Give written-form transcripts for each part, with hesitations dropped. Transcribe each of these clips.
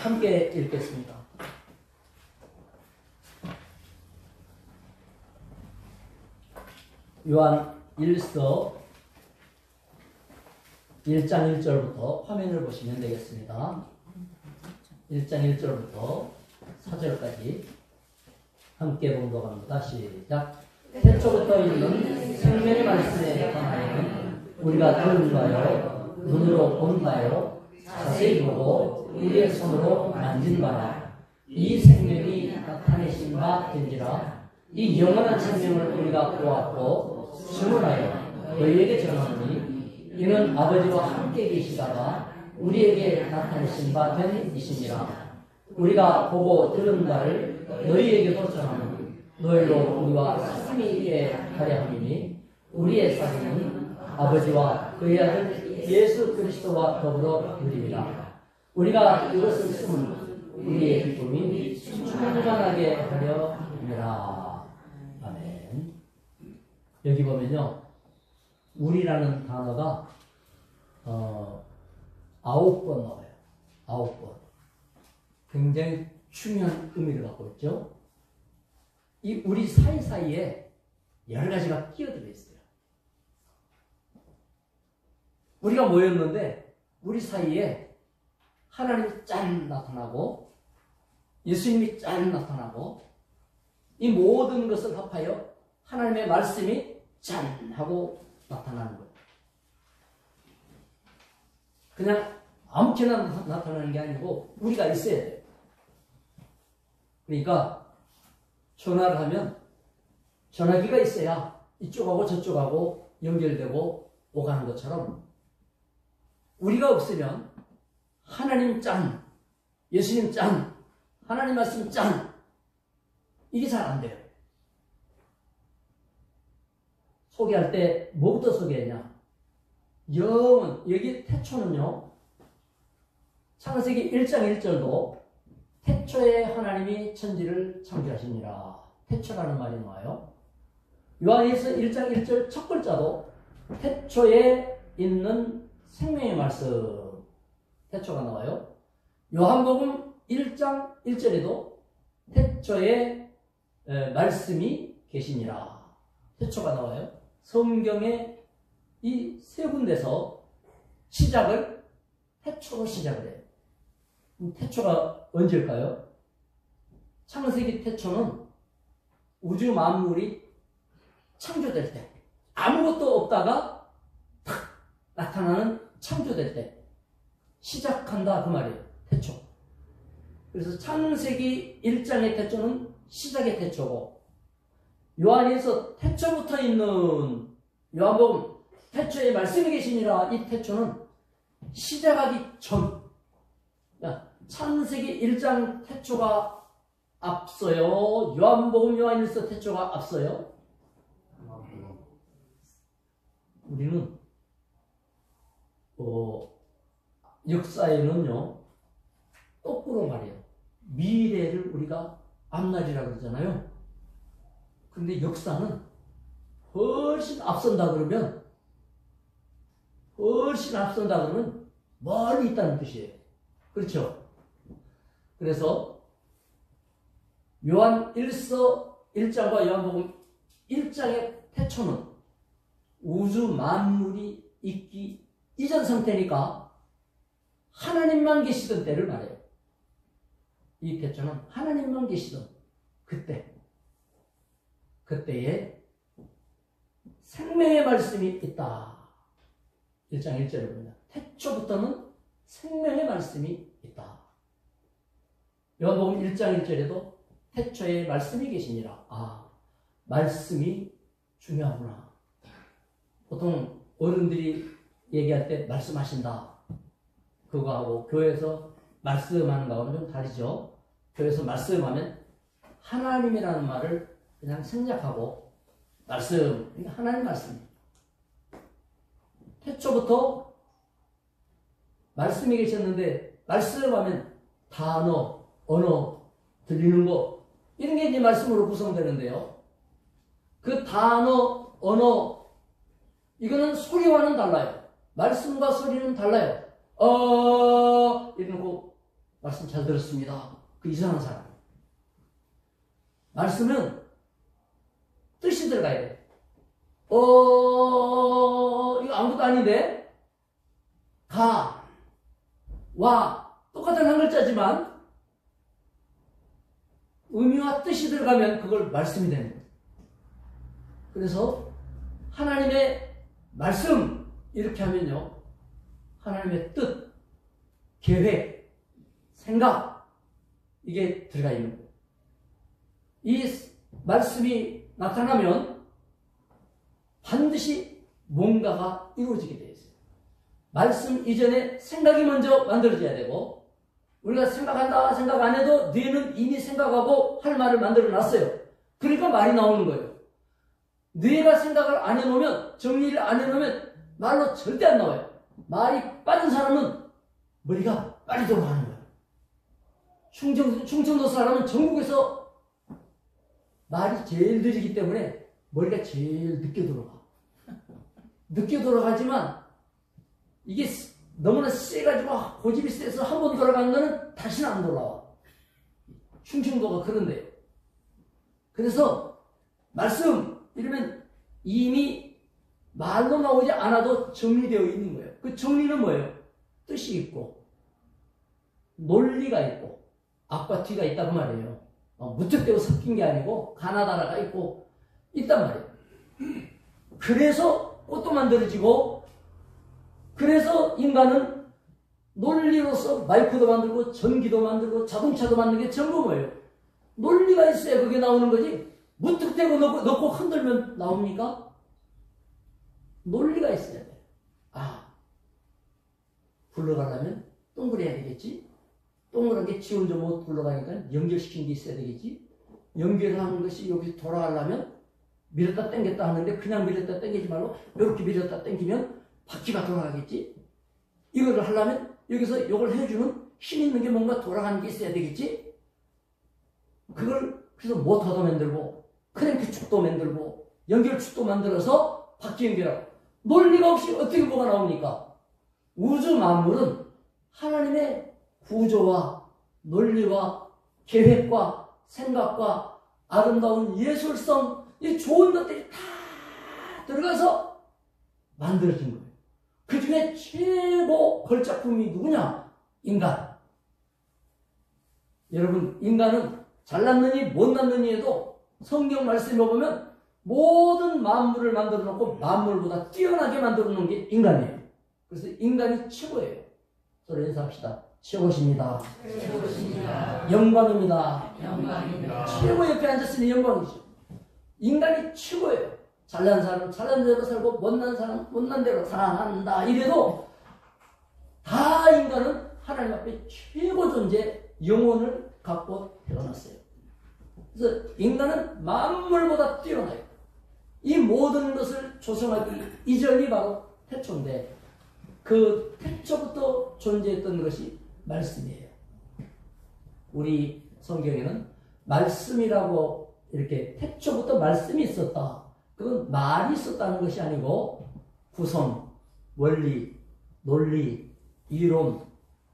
함께 읽겠습니다. 요한 1서 1장 1절부터 화면을 보시면 되겠습니다. 1장 1절부터 4절까지 함께 봉독합니다. 시작. 태초부터 있는 생명의 말씀에 관하여는 우리가 들은 바요, 눈으로 본 바요, 자세히 보고 우리의 손으로 만진 바라. 이 생명이 나타내신 바 된지라. 이 영원한 생명을 우리가 보았고 주문하여 너희에게 전하노니 이는 아버지와 함께 계시다가 우리에게 나타내신 바 된 이시니라. 우리가 보고 들은 바를 너희에게도 전하노니 너희로 우리와 사귐이 있게 하려 함이니 우리의 사귐은 아버지와 그의 아들 예수 그리스도와 더불어 누리리라. 우리가 이것을 쓰면 우리의 기쁨이 충만하게 하려 함이라. 아멘. 여기 보면요, 우리라는 단어가 9번 나와요. 9번. 굉장히 중요한 의미를 갖고 있죠. 이 우리 사이사이에 여러 가지가 끼어들어 있어요. 우리가 모였는데 우리 사이에 하나님이 짠 나타나고 예수님이 짠 나타나고 이 모든 것을 합하여 하나님의 말씀이 짠 하고 나타나는 거예요. 그냥 아무렇게나 나타나는 게 아니고 우리가 있어야 돼요. 그러니까 전화를 하면 전화기가 있어야 이쪽하고 저쪽하고 연결되고 오가는 것처럼 우리가 없으면 하나님 짠, 예수님 짠, 하나님 말씀 짠, 이게 잘 안 돼요. 소개할 때 뭐부터 소개했냐? 영은, 여기 태초는요, 창세기 1장 1절도 태초에 하나님이 천지를 창조하시니라. 태초라는 말이 나와요. 요한일서 1장 1절 첫 글자도 태초에 있는 생명의 말씀, 태초가 나와요. 요한복음 1장 1절에도 태초에 말씀이 계시니라. 태초가 나와요. 성경에 이 세 군데서 시작을 태초로 시작을 해요. 태초가 언제일까요? 창세기 태초는 우주 만물이 창조될 때, 아무것도 없다가 탁 나타나는 창조될 때 시작한다 그 말이에요. 태초. 그래서 창세기 1장의 태초는 시작의 태초고, 요한일서 태초부터 있는 요한복음 태초에 말씀이 계시니라, 이 태초는 시작하기 전, 창세기 1장 태초가 앞서요? 요한복음 요한일서 태초가 앞서요? 우리는 역사에는요, 거꾸로 말해요. 미래를 우리가 앞날이라고 그러잖아요. 근데 역사는 훨씬 앞선다 그러면, 멀리 있다는 뜻이에요. 그렇죠? 그래서 요한 1서 1장과 요한복음 1장의 태초는 우주 만물이 있기 이전 상태니까 하나님만 계시던 때를 말해요. 이 태초는 하나님만 계시던 그때에 생명의 말씀이 있다. 1장 1절에 보면 태초부터는 생명의 말씀이 있다. 요한복음 1장 1절에도 태초에 말씀이 계시니라. 아, 말씀이 중요하구나. 보통 어른들이 얘기할 때 말씀하신다, 그거하고 교회에서 말씀하는 거하고는 좀 다르죠. 교회에서 말씀하면 하나님이라는 말을 그냥 생략하고 말씀, 하나님 말씀. 태초부터 말씀이 계셨는데 말씀하면 단어, 언어, 들리는 거, 이런 게 이제 말씀으로 구성되는데요. 그 단어, 언어, 이거는 소리와는 달라요. 말씀과 소리는 달라요. 이런 거 말씀 잘 들었습니다. 그 이상한 사람. 말씀은 뜻이 들어가야 돼. 이거 아무것도 아닌데? 가, 와, 똑같은 한 글자지만 의미와 뜻이 들어가면 그걸 말씀이 되는 거예요. 그래서 하나님의 말씀 이렇게 하면요, 하나님의 뜻, 계획, 생각 이게 들어가 있는 거예요. 이 말씀이 나타나면 반드시 뭔가가 이루어지게 되어 있어요. 말씀 이전에 생각이 먼저 만들어져야 되고, 우리가 생각한다 생각 안 해도 뇌는 이미 생각하고 할 말을 만들어 놨어요. 그러니까 말이 나오는 거예요. 뇌가 생각을 안 해놓으면, 정리를 안 해놓으면 말로 절대 안 나와요. 말이 빠른 사람은 머리가 빨리 돌아가는 거예요. 충청도 사람은 전국에서 말이 제일 느리기 때문에 머리가 제일 늦게 돌아가. 늦게 돌아가지만 이게 너무나 세가지고 고집이 세서 한 번 돌아간 거는 다시는 안 돌아와. 충청도가 그런데요. 그래서 말씀 이러면 이미 말로 나오지 않아도 정리되어 있는 거예요. 그 정리는 뭐예요? 뜻이 있고 논리가 있고 앞과 뒤가 있다고 말이에요. 무턱대고 섞인 게 아니고 가나다라가 있고 있단 말이에요. 그래서 꽃도 만들어지고, 그래서 인간은 논리로서 마이크도 만들고 전기도 만들고 자동차도 만드는 게 전부 뭐예요? 논리가 있어야 그게 나오는 거지. 무턱대고 넣고 흔들면 나옵니까? 논리가 있어야 돼. 굴러가려면 동그래야 되겠지. 동그란 게 지 혼자 못 굴러가니까 연결시킨 게 있어야 되겠지. 연결하는 것이 여기 돌아가려면 밀었다 당겼다 하는데 그냥 밀었다 당기지 말고 이렇게 밀었다 당기면 바퀴가 돌아가겠지. 이거를 하려면 여기서 이걸 해주는 힘 있는 게 뭔가 돌아가는 게 있어야 되겠지. 그걸 그래서 모터도 만들고 크랭크 축도 만들고 연결 축도 만들어서 바퀴 연결하고. 논리가 없이 어떻게 뭐가 나옵니까? 우주 만물은 하나님의 구조와 논리와 계획과 생각과 아름다운 예술성, 이 좋은 것들이 다 들어가서 만들어진 거예요. 그 중에 최고 걸작품이 누구냐? 인간. 여러분, 인간은 잘났느니 못났느니 해도 성경 말씀에 보면 모든 만물을 만들어 놓고 만물보다 뛰어나게 만들어 놓은 게 인간이에요. 그래서 인간이 최고예요. 서로 인사합시다. 최고십니다. 최고십니다. 영광입니다. 영광입니다. 최고 옆에 앉았으니 영광이죠. 인간이 최고예요. 잘난 사람은 잘난 대로 살고 못난 사람은 못난 대로 살아간다. 이래도 다 인간은 하나님 앞에 최고 존재 영혼을 갖고 태어났어요. 그래서 인간은 만물보다 뛰어나요. 이 모든 것을 조성하기 이전이 바로 태초인데 그 태초부터 존재했던 것이 말씀이에요. 우리 성경에는 말씀이라고 이렇게 태초부터 말씀이 있었다. 그건 말이 있었다는 것이 아니고 구성, 원리, 논리, 이론,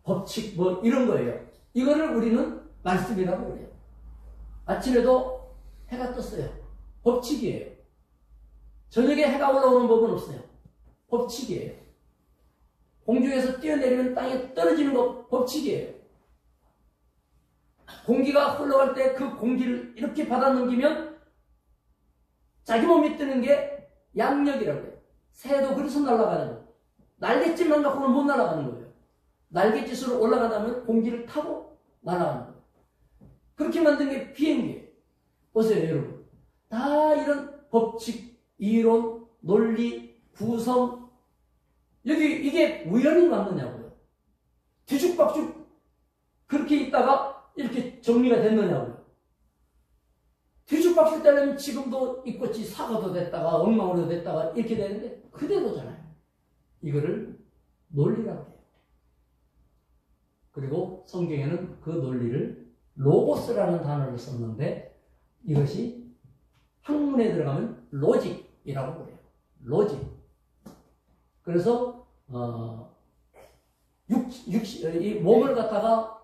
법칙 뭐 이런 거예요. 이거를 우리는 말씀이라고 그래요. 아침에도 해가 떴어요. 법칙이에요. 저녁에 해가 올라오는 법은 없어요. 법칙이에요. 공중에서 뛰어내리면 땅에 떨어지는 거 법칙이에요. 공기가 흘러갈 때 그 공기를 이렇게 받아 넘기면 자기 몸이 뜨는 게 양력이라고 해요. 새도 그래서 날아가는 거예요. 날갯짓만 갖고는 못 날아가는 거예요. 날갯짓으로 올라가다면 공기를 타고 날아가는 거예요. 그렇게 만든 게 비행기예요. 보세요, 여러분. 다 이런 법칙, 이론, 논리, 구성, 여기 이게 우연히 맞느냐고요. 뒤죽박죽 그렇게 있다가 이렇게 정리가 됐느냐고요. 뒤죽박죽 되려면 지금도 있겠지. 사과도 됐다가 엉망으로 됐다가 이렇게 되는데 그대로잖아요. 이거를 논리라고 해요. 그리고 성경에는 그 논리를 로고스라는 단어를 썼는데 이것이 학문에 들어가면 로직이라고 그래요. 로직. 그래서 이 몸을 갖다가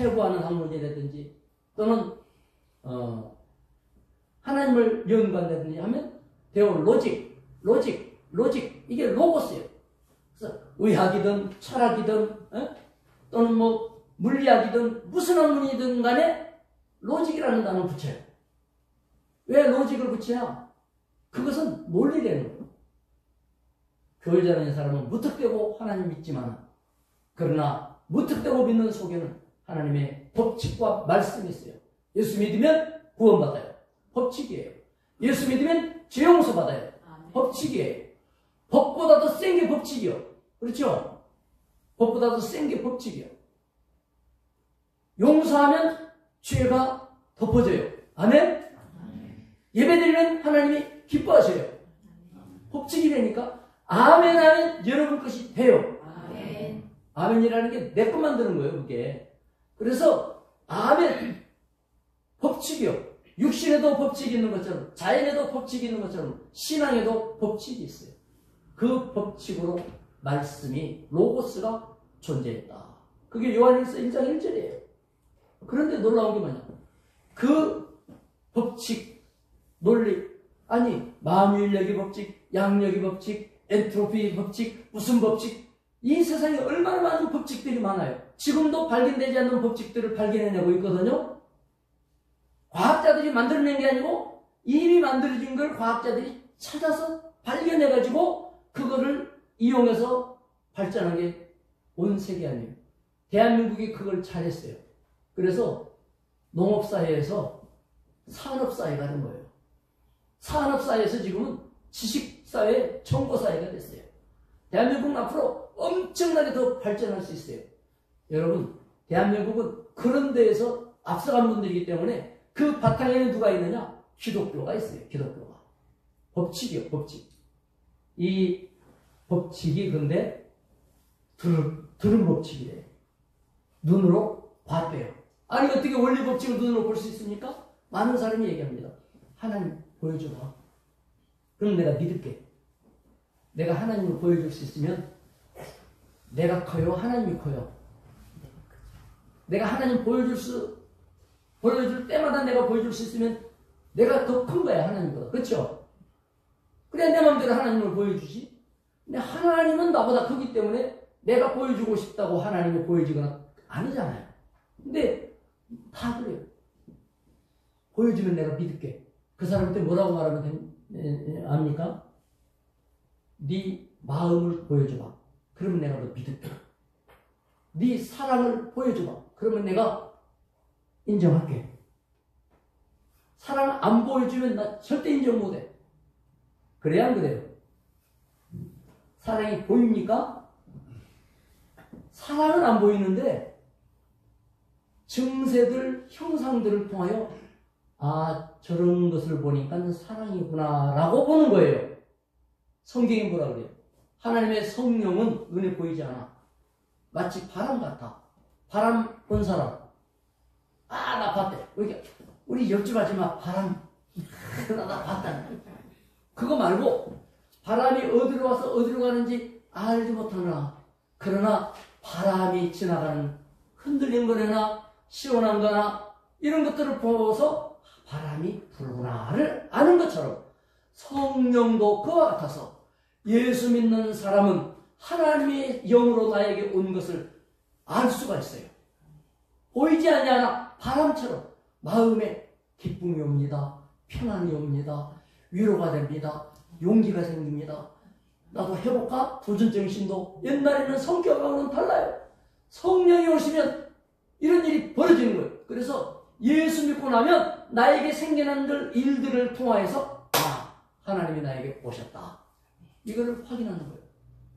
해부하는 학문이라든지 또는 하나님을 연구한다든지 하면 로직 이게 로고스예요. 그래서 의학이든 철학이든 또는 뭐 물리학이든 무슨 학문이든 간에 로직이라는 단어를 붙여요. 왜 로직을 붙이냐? 그것은 논리라는 거예요. 교회 다니는 사람은 무턱대고 하나님 믿지만 그러나 무턱대고 믿는 속에는 하나님의 법칙과 말씀이 있어요. 예수 믿으면 구원받아요. 법칙이에요. 예수 믿으면 죄 용서 받아요. 법칙이에요. 법보다 더 센 게 법칙이요. 그렇죠? 법보다 더 센 게 법칙이요. 용서하면 죄가 덮어져요. 아멘? 예배드리면 하나님이 기뻐하셔요. 법칙이라니까. 아멘 하면 여러분 것이 돼요. 아멘이라는 게 내 것만 드는 거예요, 그게. 그래서 아멘 법칙이요. 육신에도 법칙이 있는 것처럼 자연에도 법칙이 있는 것처럼 신앙에도 법칙이 있어요. 그 법칙으로 말씀이 로고스가 존재했다. 그게 요한일서 1장 1절이에요. 그런데 놀라운 게 뭐냐? 그 법칙, 논리, 아니 마음인력의 법칙, 양력의 법칙, 엔트로피의 법칙, 무슨 법칙, 이 세상에 얼마나 많은 법칙들이 많아요. 지금도 발견되지 않는 법칙들을 발견해내고 있거든요. 과학자들이 만들어낸 게 아니고 이미 만들어진 걸 과학자들이 찾아서 발견해가지고 그거를 이용해서 발전한 게 온 세계 아니에요. 대한민국이 그걸 잘했어요. 그래서 농업사회에서 산업사회가 된 거예요. 산업사회에서 지금은 지식사회, 정보사회가 됐어요. 대한민국은 앞으로 엄청나게 더 발전할 수 있어요. 여러분, 대한민국은 그런 데에서 앞서간 분들이기 때문에 그 바탕에는 누가 있느냐? 기독교가 있어요. 기독교가. 법칙이요. 법칙. 이 법칙이 근데 들은 법칙이래요. 눈으로 봤대요. 아니 어떻게 원리 법칙을 눈으로 볼 수 있습니까? 많은 사람이 얘기합니다. 하나님 보여줘봐. 그럼 내가 믿을게. 내가 하나님을 보여줄 수 있으면 내가 커요? 하나님이 커요? 내가 하나님 보여줄 때마다 내가 보여줄 수 있으면 내가 더 큰 거야, 하나님보다. 그렇죠? 그래, 내 마음대로 하나님을 보여주지. 근데 하나님은 나보다 크기 때문에 내가 보여주고 싶다고 하나님이 보여주거나 아니잖아요. 근데 다 그래요. 보여주면 내가 믿을게. 그 사람한테 뭐라고 말하면 압니까? 네 마음을 보여줘봐. 그러면 내가 너 믿을게. 네 사랑을 보여줘봐. 그러면 내가 인정할게. 사랑 안 보여주면 나 절대 인정 못해. 그래야 안 그래요? 사랑이 보입니까? 사랑은 안 보이는데 증세들, 형상들을 통하여 아, 저런 것을 보니까 사랑이구나 라고 보는 거예요. 성경이 뭐라 그래요? 하나님의 성령은 눈에 보이지 않아. 마치 바람 같아. 바람 본 사람. 아, 나 봤대. 우리 옆집하지 마. 바람. 나 봤다. 그거 말고 바람이 어디로 와서 어디로 가는지 알지 못하나. 그러나 바람이 지나가는 흔들린 거나 시원한 거나 이런 것들을 보고서 바람이 불구나를 아는 것처럼 성령도 그와 같아서 예수 믿는 사람은 하나님의 영으로 나에게 온 것을 알 수가 있어요. 보이지 않냐 바람처럼 마음에 기쁨이 옵니다. 평안이 옵니다. 위로가 됩니다. 용기가 생깁니다. 나도 해볼까? 도전정신도 옛날에는 성격하고는 달라요. 성령이 오시면 이런 일이 벌어지는 거예요. 그래서 예수 믿고 나면 나에게 생겨난 일들을 통하여서 아, 하나님이 나에게 오셨다. 이거를 확인하는 거예요.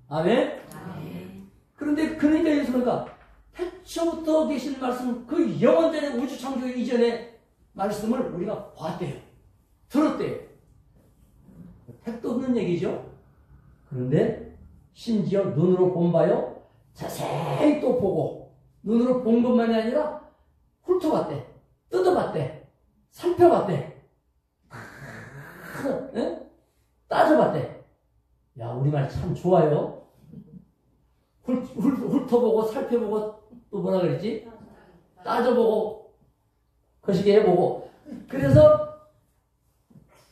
아멘? 아멘. 그런데 그러니까 예수가 태초부터 계신 말씀, 그 영원전의 우주 창조 이전의 말씀을 우리가 봤대요. 들었대요. 택도 없는 얘기죠. 그런데 심지어 눈으로 본 바요 자세히 또 보고 눈으로 본 것만이 아니라 훑어봤대. 뜯어봤대. 살펴봤대. 따져봤대. 야, 우리말 참 좋아요. 훑어보고 살펴보고 또 뭐라 그랬지? 따져보고 거시기 해보고 그래서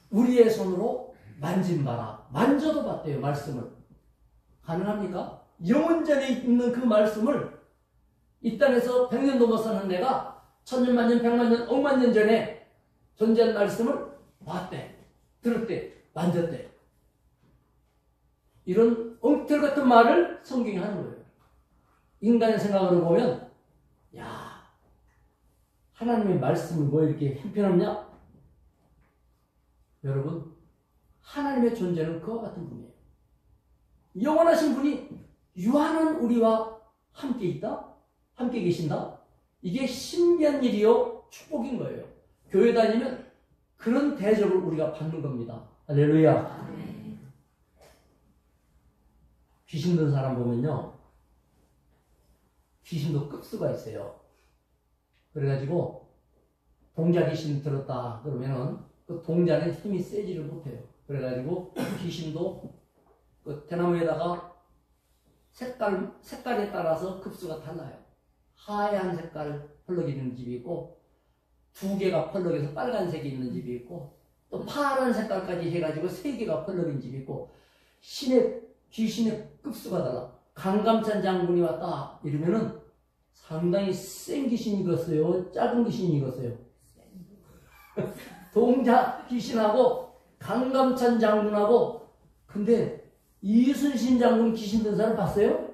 우리의 손으로 만진바라 만져도 봤대요. 말씀을. 가능합니까? 영원전에 있는 그 말씀을 이 땅에서 100년 넘어 사는 내가 천년 만년 백만년 억만년 전에 존재한 말씀을 봤대, 들었대, 만졌대. 이런 엉터리 같은 말을 성경이 하는 거예요. 인간의 생각으로 보면 야, 하나님의 말씀이 뭐 이렇게 형편없냐? 여러분, 하나님의 존재는 그와 같은 분이에요. 영원하신 분이 유한한 우리와 함께 있다? 함께 계신다? 이게 신비한 일이요 축복인 거예요. 교회 다니면 그런 대접을 우리가 받는 겁니다. 할렐루야. 귀신 든 사람 보면요, 귀신도 급수가 있어요. 그래가지고 동자 귀신 들었다 그러면은 그 동자는 힘이 세지를 못해요. 그래가지고 귀신도 그 대나무에다가 색깔에 따라서 급수가 달라요. 하얀 색깔 펄럭이 있는 집이 있고, 두 개가 펄럭여서 빨간색이 있는 집이 있고, 또 파란 색깔까지 해가지고 세 개가 펄럭인 집이 있고, 귀신의 급수가 달라. 강감찬 장군이 왔다 이러면은 상당히 센 귀신이겠어요? 작은 귀신이겠어요? 동자 귀신하고 강감찬 장군하고. 근데 이순신 장군 귀신 든 사람 봤어요?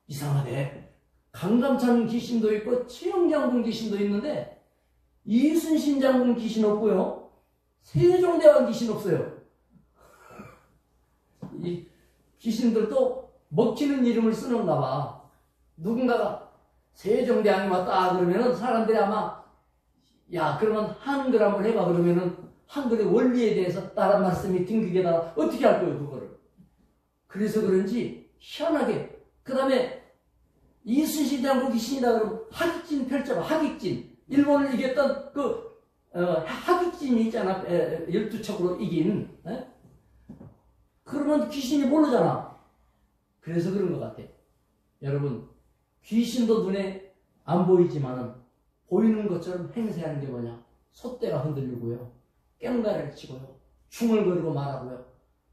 이상하네. 강감찬 귀신도 있고 최영 장군 귀신도 있는데 이순신 장군 귀신 없고요, 세종대왕 귀신 없어요. 이 귀신들도 먹히는 이름을 쓰는가 봐. 누군가가 세종대왕이 왔다 그러면은 사람들이 아마 야 그러면 한글 한번 해봐 그러면은 한글의 원리에 대해서 다른 말씀이 등기게다가 어떻게 할 거예요 그거를. 그래서 그런지 희한하게 그 다음에 이순신 장군 귀신이다 그러면 하깃진 펼쳐봐. 하깃진 일본을 이겼던 그 하깃진이 있잖아. 12척으로 이긴. 그러면 귀신이 모르잖아. 그래서 그런 것 같아. 여러분, 귀신도 눈에 안 보이지만은 보이는 것처럼 행세하는 게 뭐냐? 솥대가 흔들리고요, 꽹가리를 치고요, 중얼거리고 말하고요.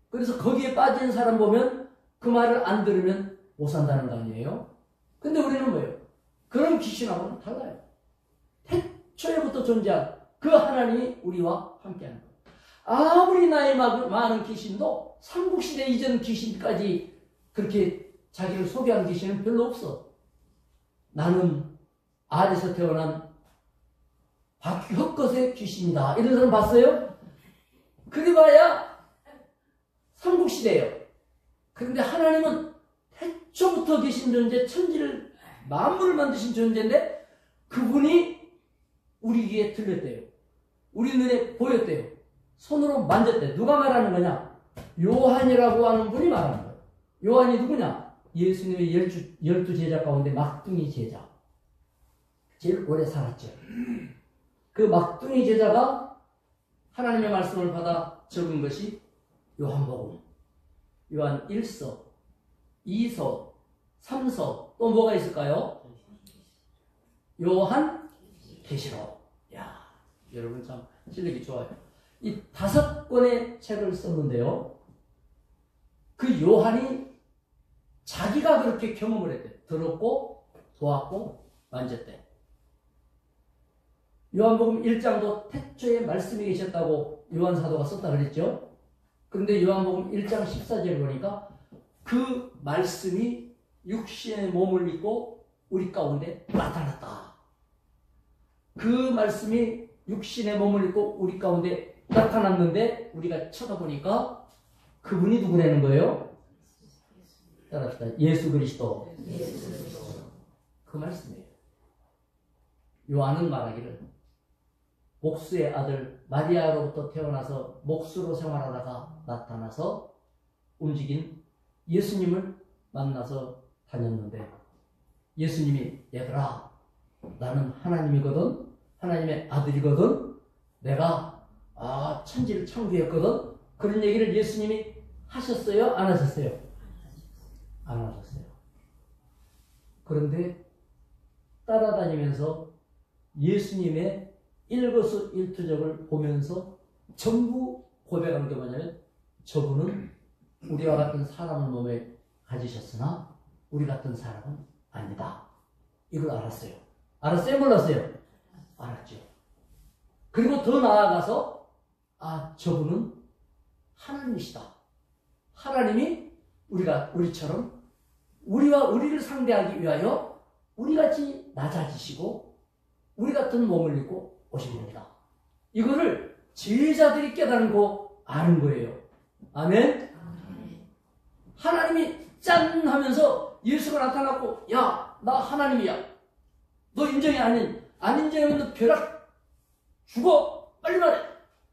그래서 거기에 빠진 사람 보면 그 말을 안 들으면 못 산다는 거 아니에요? 근데 우리는 뭐예요? 그런 귀신하고는 달라요. 태초에부터 존재한 그 하나님이 우리와 함께하는 거예요. 아무리 나이 많은 귀신도 삼국시대 이전 귀신까지 그렇게 자기를 소개한 귀신은 별로 없어. 나는 알에서 태어난 헛것의 귀신이다. 이런 사람 봤어요? 그래봐야 삼국시대예요. 그런데 하나님은 태초부터 계신 존재, 천지를 만물을 만드신 존재인데 그분이 우리 귀에 들렸대요. 우리 눈에 보였대요. 손으로 만졌대. 누가 말하는 거냐? 요한이라고 하는 분이 말하는 거예요. 요한이 누구냐? 예수님의 12 제자 가운데 막둥이 제자. 제일 오래 살았죠. 그 막둥이 제자가 하나님의 말씀을 받아 적은 것이 요한복음, 요한 1서, 2서, 3서, 또 뭐가 있을까요? 요한 계시록. 야, 여러분 참 실력이 좋아요. 이 5권의 책을 썼는데요, 그 요한이 자기가 그렇게 경험을 했대. 들었고 보았고 만졌대. 요한복음 1장도 태초에 말씀이 계셨다고 요한 사도가 썼다 그랬죠. 그런데 요한복음 1장 14절을 보니까 그 말씀이 육신의 몸을 입고 우리 가운데 나타났다. 그 말씀이 육신의 몸을 입고 우리 가운데 나타났는데 우리가 쳐다보니까 그분이 누구라는 거예요? 따라합시다. 예수 그리스도. 그 말씀이에요. 요한은 말하기를 목수의 아들 마리아로부터 태어나서 목수로 생활하다가 나타나서 움직인 예수님을 만나서 다녔는데, 예수님이 얘들아 나는 하나님이거든, 하나님의 아들이거든, 내가 천지를 창조했거든, 그런 얘기를 예수님이 하셨어요? 안 하셨어요? 안 하셨어요. 그런데 따라다니면서 예수님의 일거수일투족을 보면서 전부 고백한 게 뭐냐면 저분은 우리와 같은 사람을 몸에 가지셨으나 우리 같은 사람은 아니다. 이걸 알았어요. 알았어요? 몰랐어요? 알았죠. 그리고 더 나아가서 저분은 하나님이시다. 하나님이 우리처럼 우리를 상대하기 위하여 우리같이 낮아지시고 우리 같은 몸을 입고 오신 겁니다. 이거를 제자들이 깨달고 아는 거예요. 아멘? 하나님이 짠 하면서 예수가 나타났고 야, 나 하나님이야. 너 인정이 안 인정하면 너 벼락 죽어. 빨리 말해.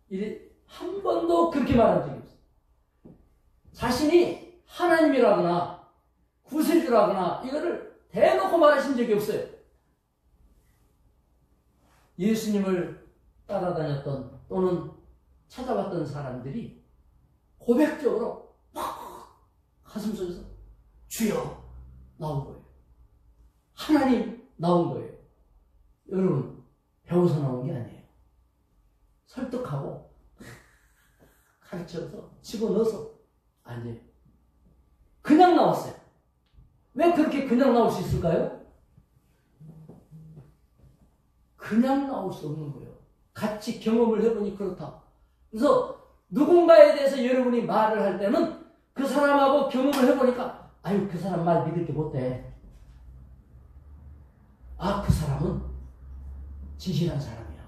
이래 한 번도 그렇게 말한 적이 없어요. 자신이 하나님이라거나 구세주라거나 이거를 대놓고 말하신 적이 없어요. 예수님을 따라다녔던 또는 찾아왔던 사람들이 고백적으로 막 가슴속에서 주여 나온 거예요. 하나님 나온 거예요. 여러분 배워서 나온 게 아니에요. 설득하고 가르쳐서 집어넣어서 아니에요. 그냥 나왔어요. 왜 그렇게 그냥 나올 수 있을까요? 그냥 나올 수 없는 거예요. 같이 경험을 해보니 그렇다. 그래서 누군가에 대해서 여러분이 말을 할 때는 그 사람하고 경험을 해보니까 아유 그 사람 말 믿을 게 못돼. 그 사람은 진실한 사람이야.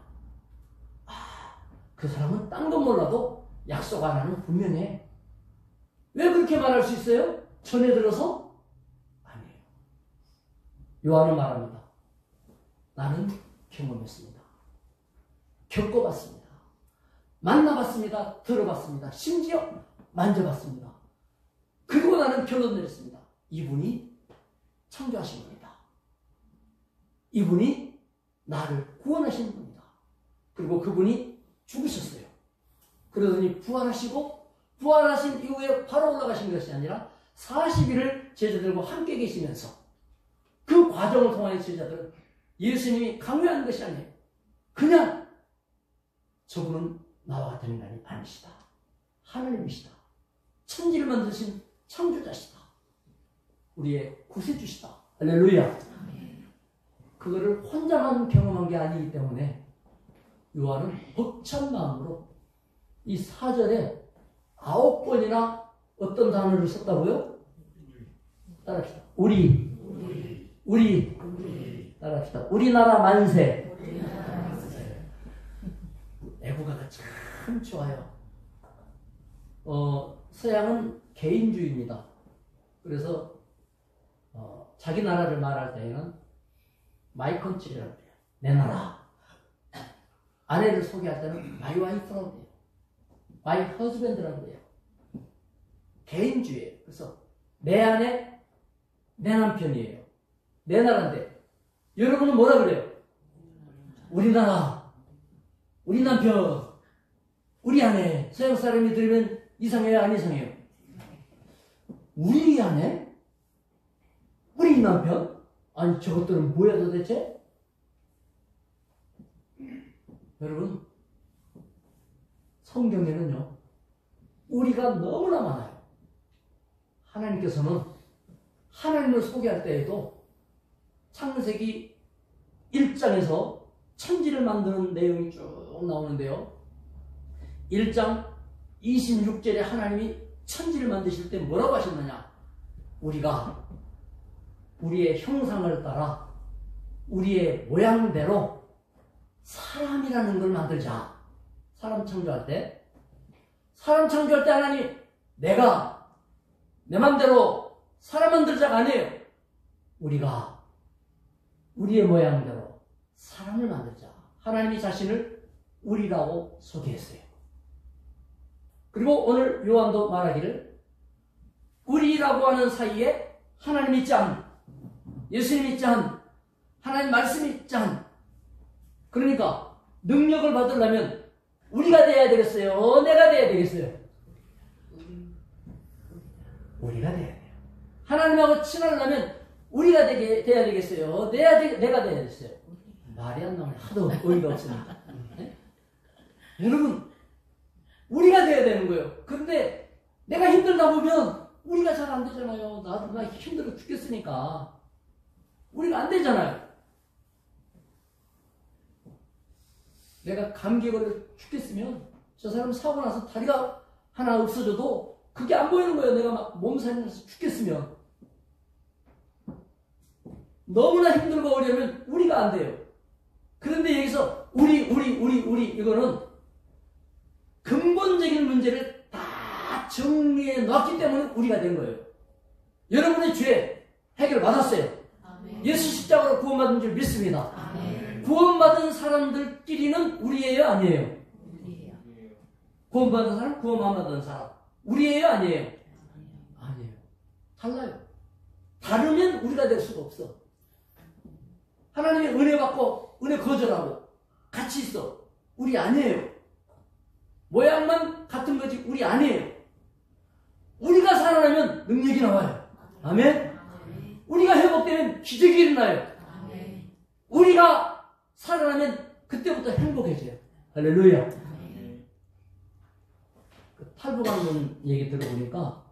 그 사람은 딴 건 몰라도 약속 안 하는 분명해. 왜 그렇게 말할 수 있어요? 전에 들어서? 아니에요. 요한은 말합니다. 나는 경험했습니다. 겪어봤습니다. 만나봤습니다. 들어봤습니다. 심지어 만져봤습니다. 그리고 나는 결론 내렸습니다. 이분이 창조하신 겁니다. 이분이 나를 구원하신 분입니다. 그리고 그분이 죽으셨어요. 그러더니 부활하시고 부활하신 이후에 바로 올라가신 것이 아니라 40일을 제자들과 함께 계시면서 그 과정을 통하여 제자들은 예수님이 강요하는 것이 아니에요. 그냥 저분은 나와 같은 인간이 아니시다. 하나님이시다. 천지를 만드신 창조자시다. 우리의 구세주시다. 할렐루야. 그거를 혼자만 경험한 게 아니기 때문에 요한은 벅찬 마음으로 이 4절에 9번이나 어떤 단어를 썼다고요? 따라합시다. 우리. 따라합시다. 우리나라 만세. 애국가가 참 좋아요. 서양은 개인주의입니다. 그래서 자기 나라를 말할 때에는 마이 컨트리라고 해요. 내 나라. 아내를 소개할 때는 my wife라고 해요. my husband라고 해요. 개인주의예요. 그래서 내 아내, 내 남편이에요. 내 나라인데 여러분은 뭐라 그래요? 우리나라, 우리 남편, 우리 아내. 서양 사람이 들으면 이상해요? 안 이상해요? 우리 아내? 우리 남편? 아니 저것들은 뭐야 도대체? 여러분 성경에는요 우리가 너무나 많아요. 하나님께서는 하나님을 소개할 때에도 창세기 1장에서 천지를 만드는 내용이 쭉 나오는데요. 1장 26절에 하나님이 천지를 만드실 때 뭐라고 하셨느냐? 우리가 우리의 형상을 따라 우리의 모양대로 사람이라는 걸 만들자. 사람 창조할 때 하나님 내가 내 맘대로 사람 만들자가 아니에요. 우리가 우리의 모양대로 사람을 만들자. 하나님이 자신을 우리라고 소개했어요. 그리고 오늘 요한도 말하기를 우리라고 하는 사이에 하나님이 짠, 예수님이 짠, 하나님 말씀이 짠. 그러니까 능력을 받으려면 우리가 돼야 되겠어요? 내가 돼야 되겠어요? 우리가 돼야 돼요. 하나님하고 친하려면 우리가 돼야 되겠어요? 내가 돼야 되겠어요? 말이 안 나오네. 하도 어이가 없으니까. 네? 여러분, 우리가 돼야 되는 거예요. 그런데 내가 힘들다 보면 우리가 잘 안 되잖아요. 나 힘들어 죽겠으니까. 우리가 안 되잖아요. 내가 감기에 걸려 죽겠으면 저 사람 사고 나서 다리가 하나 없어져도 그게 안 보이는 거예요. 내가 막 몸살이 나서 죽겠으면. 너무나 힘들고 어려우면 우리가 안 돼요. 그런데 여기서 우리 이거는 근본적인 문제를 다 정리해 놨기 때문에 우리가 된 거예요. 여러분의 죄 해결 받았어요. 예수 십자가로 구원받은 줄 믿습니다. 구원받은 사람들끼리는 우리예요, 아니에요? 구원받은 사람, 구원 안 받은 사람. 우리예요, 아니에요? 아니에요. 달라요. 다르면 우리가 될 수가 없어. 하나님의 은혜 받고 은혜 거절하고 같이 있어. 우리 아니에요. 모양만 같은 거지 우리 아니에요. 우리가 살아나면 능력이 나와요. 아멘? 우리가 회복되면 기적이 일어나요. 우리가 살아나면 그때부터 행복해져요. 할렐루야. 그 탈북하는 분 얘기 들어보니까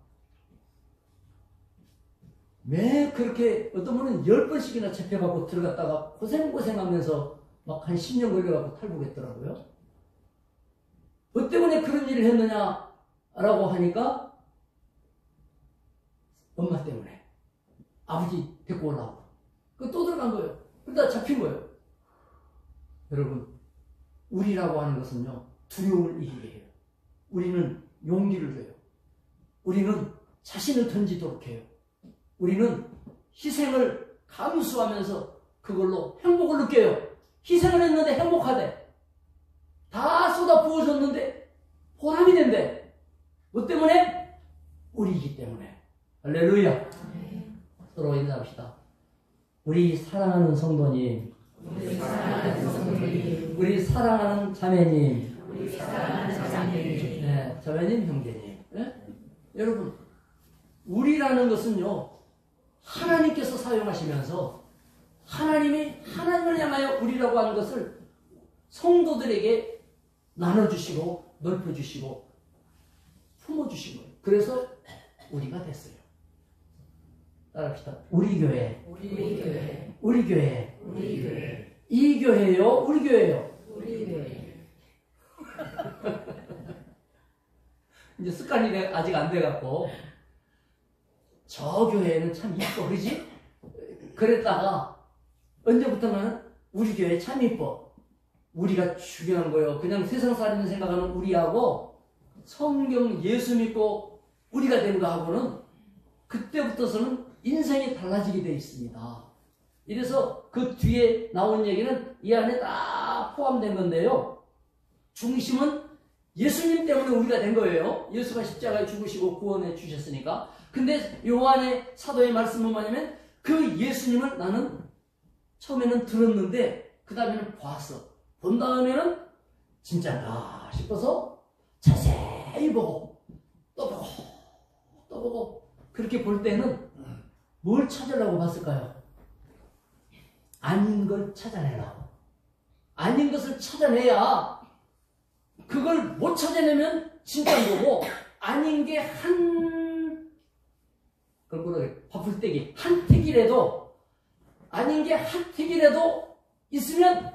매 그렇게 어떤 분은 10번씩이나 잡혀갖고 들어갔다가 고생하면서 막 한 10년 걸려갖고 탈북했더라고요. 뭐 때문에 그런 일을 했느냐라고 하니까 엄마 때문에 아버지 데리고 오려고 또 들어간 거예요. 그러다 잡힌 거예요. 여러분, 우리라고 하는 것은요, 두려움을 이기게 해요. 우리는 용기를 줘요. 우리는 자신을 던지도록 해요. 우리는 희생을 감수하면서 그걸로 행복을 느껴요. 희생을 했는데 행복하대. 다 쏟아 부어줬는데 보람이 된대. 뭐 때문에? 우리이기 때문에. 할렐루야. 서로 인사합시다. 우리 사랑하는 성도님, 우리 사랑하는 자매님, 네, 자매님, 형제님. 네? 여러분, 우리라는 것은요, 하나님께서 사용하시면서 하나님을 향하여 우리라고 하는 것을 성도들에게 나눠주시고 넓혀주시고 품어주신 거예요. 그래서 우리가 됐어요. 따라합시다. 우리 교회. 이 교회요? 우리 교회요? 이제 습관이 아직 안 돼갖고 저 교회는 참 이뻐, 그러지? 그랬다가 언제부터는 우리 교회 참 이뻐. 우리가 중요한 거예요. 그냥 세상 사람이 생각하는 우리하고 성경 예수 믿고 우리가 된 거하고는 그때부터서는 인생이 달라지게 되어 있습니다. 이래서 그 뒤에 나온 얘기는 이 안에 다 포함된 건데요. 중심은 예수님 때문에 우리가 된 거예요. 예수가 십자가에 죽으시고 구원해 주셨으니까. 근데 요한의 사도의 말씀은 뭐냐면 그 예수님을 나는 처음에는 들었는데 그 다음에는 봤어. 본 다음에는 진짜인가 싶어서 자세히 보고 또 보고 그렇게 볼 때는 뭘 찾으려고 봤을까요? 아닌 걸 찾아내라고. 아닌 것을 찾아내야 그걸 못 찾아내면 진짜인 거고 아닌 게 그걸 뭐라 그래? 바풀떼기 한 틱이라도 아닌 게 한 틱이라도 있으면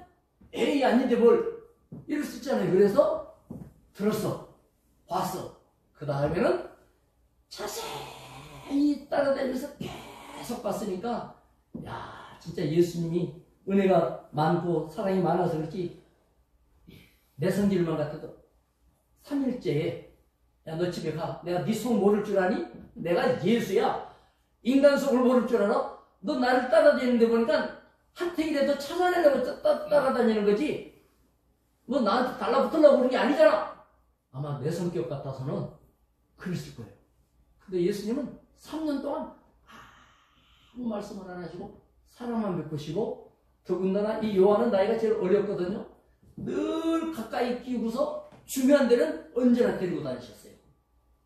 에이 아닌데 뭘 이럴 수 있잖아요. 그래서 들었어, 봤어. 그 다음에는 자세히 따라다니면서 계속 봤으니까 야 진짜 예수님이 은혜가 많고 사랑이 많아서 그렇지 내 성질만 같아도 3일째에 야 너 집에 가. 내가 네 속 모를 줄 아니? 내가 예수야. 인간 속을 모를 줄 알아? 너 나를 따라다니는데 보니까 한 택이라도 찾아내려고 따라다니는 거지 뭐 나한테 달라붙으려고 그런 게 아니잖아. 아마 내 성격 같아서는 그랬을 거예요. 근데 예수님은 3년 동안 아무 말씀을 안 하시고 사랑만 베푸시고 더군다나 이 요한은 나이가 제일 어렸거든요. 늘 가까이 끼고서 중요한 데는 언제나 데리고 다니셨어요.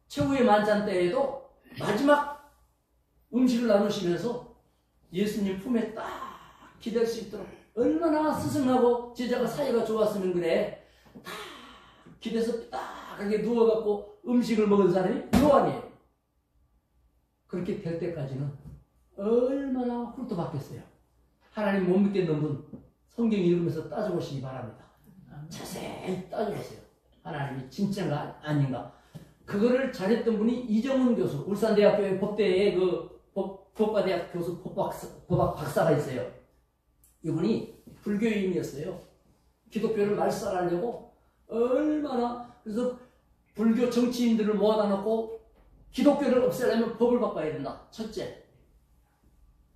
최후의 만찬 때에도 마지막 음식을 나누시면서 예수님 품에 딱 기댈 수 있도록 얼마나 스승하고 제자가 사이가 좋았으면 그래. 딱 기대서 딱하게 누워갖고 음식을 먹은 사람이 요한이에요. 그렇게 될 때까지는 얼마나 훑어봤겠어요. 하나님 못 믿겠는 분 성경 읽으면서 따져보시기 바랍니다. 자세히 따져보세요. 하나님이 진짜인가 아닌가. 그거를 잘했던 분이 이정훈 교수, 울산대학교의 법대의 법과대학 교수 법학 박사가 있어요. 이분이 불교인이었어요. 기독교를 말살하려고 얼마나, 그래서 불교 정치인들을 모아다 놓고 기독교를 없애려면 법을 바꿔야 된다. 첫째,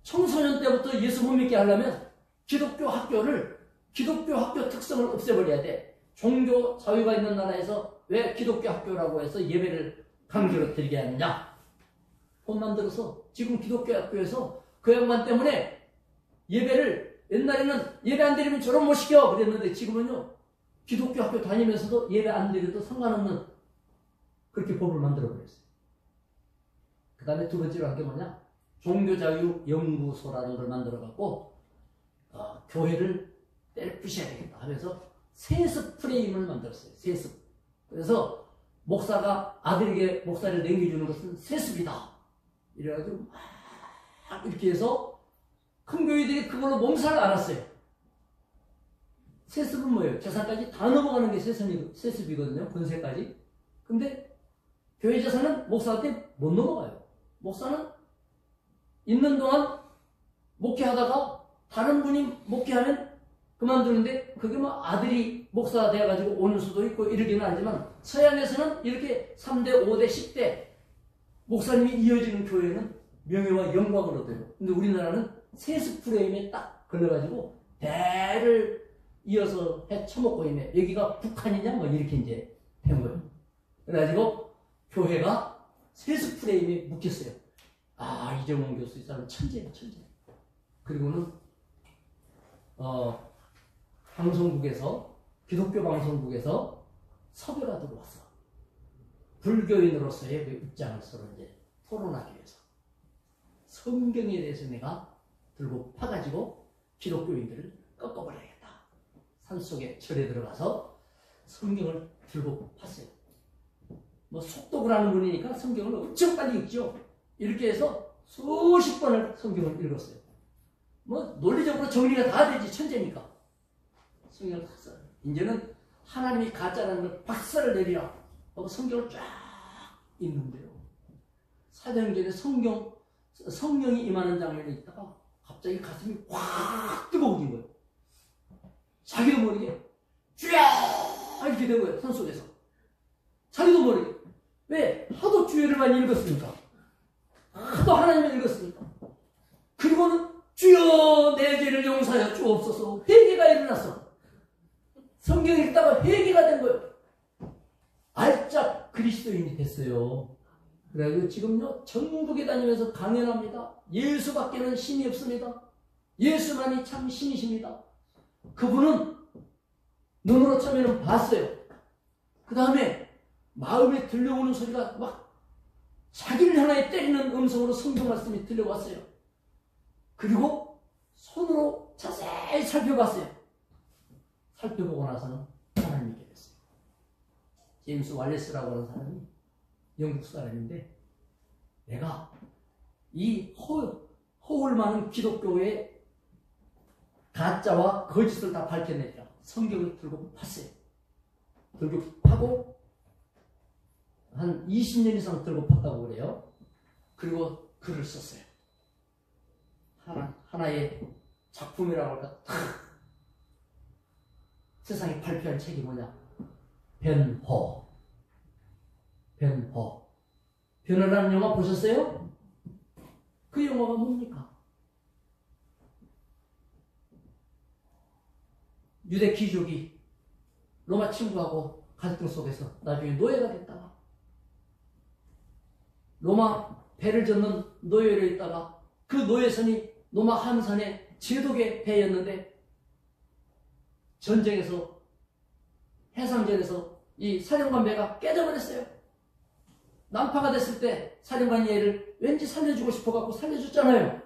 청소년 때부터 예수 못 믿게 하려면 기독교 학교 특성을 없애버려야 돼. 종교 자유가 있는 나라에서 왜 기독교 학교라고 해서 예배를 강제로 드리게 하느냐? 돈 만들어서 지금 기독교 학교에서 그 양반 때문에 예배를, 옛날에는 예배 안 드리면 졸업 못 시켜 그랬는데 지금은요, 기독교 학교 다니면서도 예배 안 드려도 상관없는 그렇게 법을 만들어 버렸어요. 그 다음에 두 번째로 한 게 뭐냐? 종교자유연구소라는 걸 만들어갖고 교회를 때려부셔야 되겠다 하면서 세습 프레임을 만들었어요. 세습. 그래서 목사가 아들에게 목사를 남겨주는 것은 세습이다. 이래가지고 막 이렇게 해서 큰 교회들이 그걸로 몸살을 앓았어요. 세습은 뭐예요? 재산까지 다 넘어가는 게 세습이거든요. 권세까지. 근데 교회 재산은 목사한테 못 넘어가요. 목사는 있는 동안 목회하다가 다른 분이 목회하면 그만두는데, 그게 뭐 아들이 목사가 돼가지고 오는 수도 있고 이러기는 하지만, 서양에서는 이렇게 3대, 5대, 10대 목사님이 이어지는 교회는 명예와 영광을 얻어요. 근데 우리나라는 세습 프레임에 딱 걸려가지고 대를 이어서 해 처먹고 있네. 여기가 북한이냐 뭐 이렇게 이제 된 거예요. 그래가지고 교회가 세습 프레임에 묶였어요. 아, 이정훈 교수 이 사람 천재네, 천재. 그리고는 방송국에서, 기독교 방송국에서 섭외가 들어왔어. 불교인으로서의 그 입장을 서로 이제 토론하기 위해서. 성경에 대해서 내가 들고 파가지고 기독교인들을 꺾어버려야겠다. 산속에 절에 들어가서 성경을 들고 팠어요. 뭐 속독을 하는 분이니까 성경을 엄청 빨리 읽죠. 이렇게 해서 수십 번을 성경을 읽었어요. 뭐 논리적으로 정리가 다 되지, 천재니까. 성경을 다 써요. 이제는 하나님이 가짜라는 걸 박살을 내리라 하고 성경을 쫙 읽는데요. 사도행전에 성령이 임하는 장면이 있다가 갑자기 가슴이 확 뜨거워진 거예요. 자기도 모르게 쫙 이렇게 된 거예요. 산속에서. 자기도 모르게. 왜? 하도 주의를 많이 읽었으니까. 하도 하나님을 읽었으니까. 그리고는 주여 내 죄를 용서하여 주옵소서. 회개가 일어났어. 성경 읽다가 회개가 된 거예요. 알짝 그리스도인이 됐어요. 그래가지고 지금요, 전국에 다니면서 강연합니다. 예수밖에는 신이 없습니다. 예수만이 참 신이십니다. 그분은 눈으로 처음에는 봤어요. 그 다음에 마음에 들려오는 소리가 막 자기를 향하여 때리는 음성으로 성경 말씀이 들려왔어요. 그리고 손으로 자세히 살펴봤어요. 살펴보고 나서는 하나님 믿게 됐어요. 제임스 왈레스라고 하는 사람이 영국 사람인데, 내가 이 허울 많은 기독교의 가짜와 거짓을 다 밝혀내리라. 성경을 들고 팠어요. 들고 파고 한 20년 이상 들고 팠다고 그래요. 그리고 글을 썼어요. 하나의 작품이라고 할까? 세상에 발표한 책이 뭐냐? 변호. 변호라는 영화 보셨어요? 그 영화가 뭡니까? 유대 귀족이 로마 친구하고 갈등 속에서 나중에 노예가 됐다가, 로마 배를 젓는 노예로 있다가, 그 노예선이 로마 함선의 제독의 배였는데, 전쟁에서, 해상전에서 이 사령관 배가 깨져버렸어요. 난파가 됐을 때 사령관이 얘를 왠지 살려주고 싶어갖고 살려줬잖아요.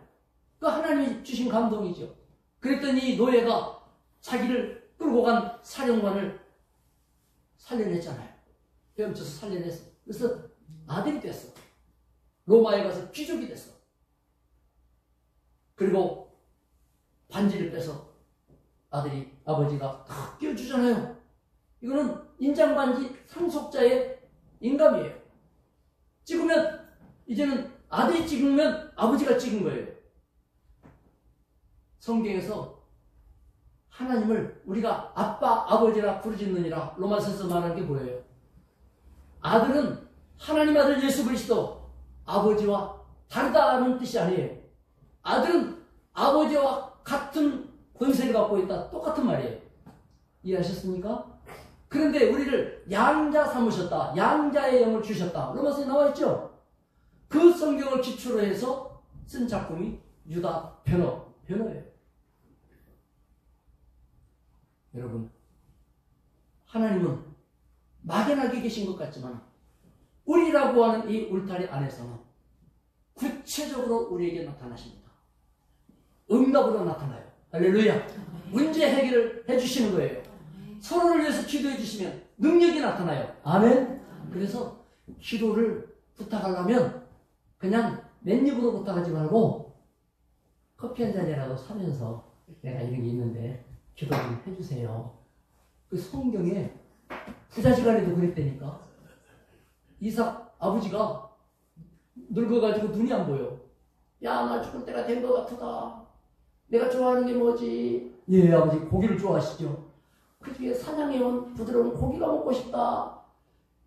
그 하나님이 주신 감동이죠. 그랬더니 이 노예가 자기를 끌고 간 사령관을 살려냈잖아요. 헤엄쳐서 살려냈어. 그래서 아들이 됐어. 로마에 가서 귀족이 됐어. 그리고 반지를 빼서 아버지가 다 끼워주잖아요. 이거는 인장반지 상속자의 인감이에요. 찍으면 이제는 아들이 찍으면 아버지가 찍은 거예요. 성경에서 하나님을 우리가 아빠, 아버지라 부르짖느니라 로마서에서 말하는 게 뭐예요? 아들은 하나님 아들 예수 그리스도 아버지와 다르다는 뜻이 아니에요. 아들은 아버지와 같은 권세를 갖고 있다. 똑같은 말이에요. 이해하셨습니까? 그런데 우리를 양자 삼으셨다. 양자의 영을 주셨다. 로마서에 나와 있죠? 그 성경을 기초로 해서 쓴 작품이 유다 변호예요. 여러분, 하나님은 막연하게 계신 것 같지만 우리라고 하는 이 울타리 안에서는 구체적으로 우리에게 나타나십니다. 응답으로 나타나요. 할렐루야. 문제 해결을 해주시는 거예요. 서로를 위해서 기도해 주시면 능력이 나타나요. 아멘. 그래서 기도를 부탁하려면 그냥 맨입으로 부탁하지 말고 커피 한 잔이라도 사면서 내가 이런 게 있는데 기도 좀 해주세요. 그 성경에 부자지간에도 그랬다니까. 이삭 아버지가 늙어가지고 눈이 안 보여. 야, 나 죽을 때가 된 것 같다. 내가 좋아하는 게 뭐지? 예, 아버지 고기를 좋아하시죠. 그 중에 사냥해온 부드러운 고기가 먹고 싶다.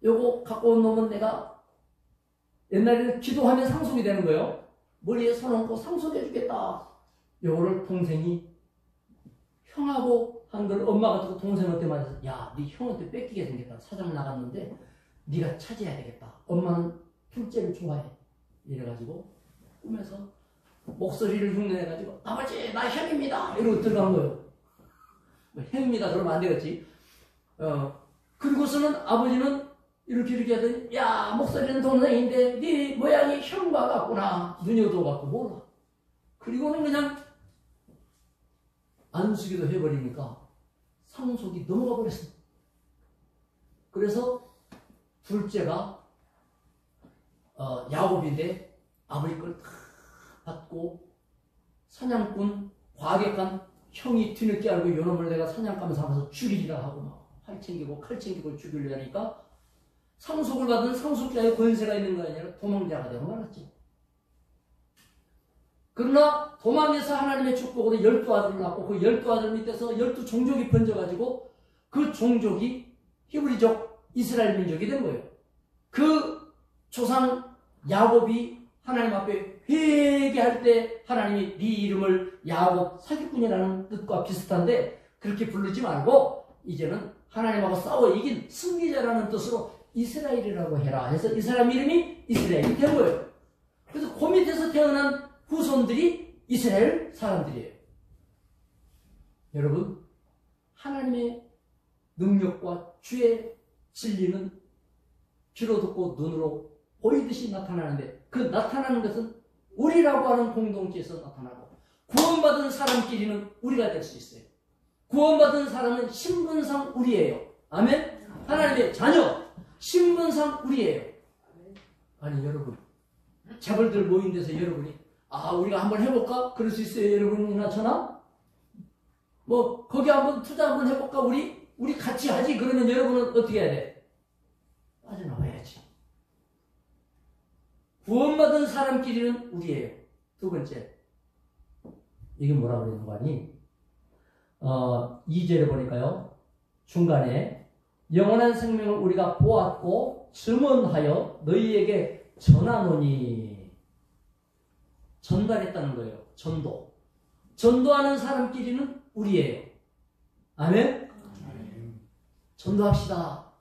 요거 갖고 온 놈은 내가 옛날에는 기도하면 상속이 되는 거예요. 머리에 손 얹고 상속해 주겠다. 요거를 동생이 형하고 한 걸 엄마가 듣고 동생한테 말해서 야, 네 형한테 뺏기게 생겼다. 사장 나갔는데 네가 차지해야 되겠다. 엄마는 둘째를 좋아해. 이래가지고 꿈에서 목소리를 흉내내가지고 아버지 나 형입니다. 이러고 들어간 거예요. 형입니다. 그러면 안 되겠지. 그리고서는 아버지는 이렇게 하더니 야, 목소리는 동생인데 네 모양이 형과 같구나. 눈이 어두워갖고 몰라. 그리고는 그냥 안수기도 해버리니까 상속이 넘어가 버렸어. 그래서 둘째가 야곱인데 아버지 걸 다 받고 사냥꾼 과객한 형이 뒤늦게 알고 요놈을 내가 사냥감 삼아서 죽이리라 하고 막 활 챙기고 칼 챙기고 죽이려 하니까 상속을 받은 상속자의 권세가 있는 거 아니라 도망자가 되고 말았지. 그러나 도망에서 하나님의 축복으로 12아들을 낳고 그 12아들 밑에서 12종족이 번져가지고 그 종족이 히브리족 이스라엘 민족이 된 거예요. 그 조상 야곱이 하나님 앞에 회개할 때 하나님이 네 이름을 야곱 사기꾼이라는 뜻과 비슷한데 그렇게 부르지 말고 이제는 하나님하고 싸워 이긴 승리자라는 뜻으로 이스라엘이라고 해라 해서 이 사람 이름이 이스라엘이 된 거예요. 그래서 그 밑에서 태어난 후손들이 이스라엘 사람들이에요. 여러분, 하나님의 능력과 주의 진리는 귀로 듣고 눈으로 보이듯이 나타나는데 그 나타나는 것은 우리라고 하는 공동체에서 나타나고 구원받은 사람끼리는 우리가 될 수 있어요. 구원받은 사람은 신분상 우리예요. 아멘? 하나님의 자녀, 신분상 우리예요. 아니 여러분, 재벌들 모인 데서 여러분이 우리가 한번 해볼까? 그럴 수 있어요. 여러분이나 저나? 뭐 거기 한번 투자 한번 해볼까? 우리 같이 하지. 그러면 여러분은 어떻게 해야 돼? 빠져나와야지. 구원받은 사람끼리는 우리예요. 두 번째, 이게 뭐라고 그러는 거 아니? 2절에 보니까요. 중간에 영원한 생명을 우리가 보았고 증언하여 너희에게 전하노니. 전달했다는 거예요. 전도하는 사람끼리는 우리예요. 아멘? 전도합시다.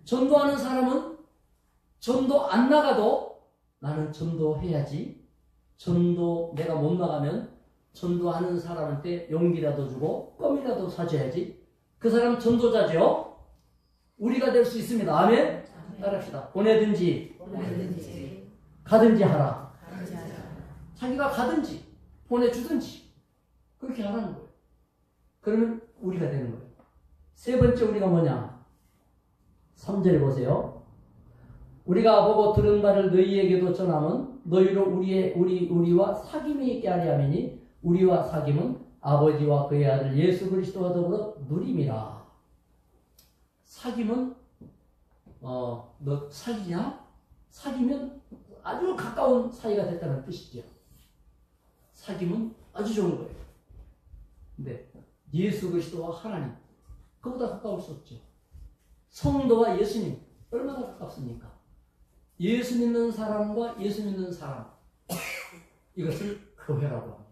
전도하는 사람은 전도 안 나가도 나는 전도해야지. 내가 못 나가면 전도하는 사람한테 용기라도 주고 껌이라도 사줘야지. 그 사람 전도자죠. 우리가 될 수 있습니다. 아멘? 따라합시다. 보내든지 가든지 하라. 자기가 가든지 보내주든지 그렇게 하라는 거예요. 그러면 우리가 되는 거예요. 세 번째 우리가 뭐냐? 3절에 보세요. 우리가 보고 들은 바를 너희에게도 전함은 너희로 우리와 사귐이 있게 하려 함이니 우리와 사귐은 아버지와 그의 아들 예수 그리스도와 더불어 누림이라. 사귐은 너 사귀냐? 사귀면 아주 가까운 사이가 됐다는 뜻이죠. 사귐은 아주 좋은 거예요. 근데 예수 그리스도와 하나님 그보다 가까울 수 없죠. 성도와 예수님 얼마나 가깝습니까? 예수 믿는 사람과 예수 믿는 사람 이것을 교회라고 합니다.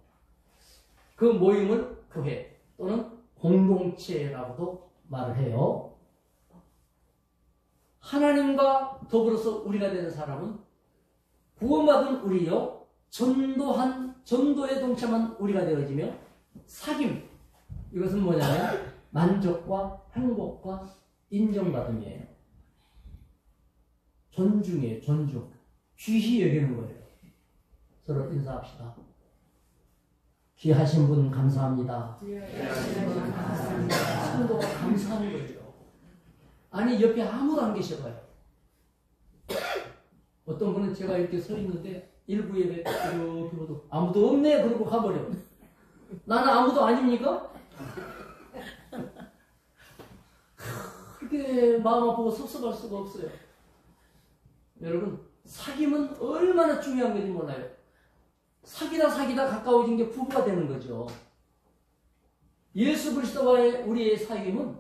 그 모임을 교회 또는 공동체라고도 말을 해요. 하나님과 더불어서 우리가 되는 사람은 구원받은 우리요 전도에 동참한 우리가 되어지며 사귐 이것은 뭐냐면 만족과 행복과 인정받음이에요. 존중이에요. 존중. 귀히 여기는 거예요. 서로 인사합시다. 귀하신 분 감사합니다. 성도가 감사하는 거죠. 아니 옆에 아무도 안 계셔봐요. 어떤 분은 제가 이렇게 서 있는데 일부 예배 이렇게 봐도 아무도 없네 그러고 가버려. 나는 아무도 아닙니까? 그렇게 마음 아프고 섭섭할 수가 없어요. 여러분 사귐은 얼마나 중요한 건지 몰라요. 사귀다 가까워진 게 부부가 되는 거죠. 예수 그리스도와의 우리의 사귐은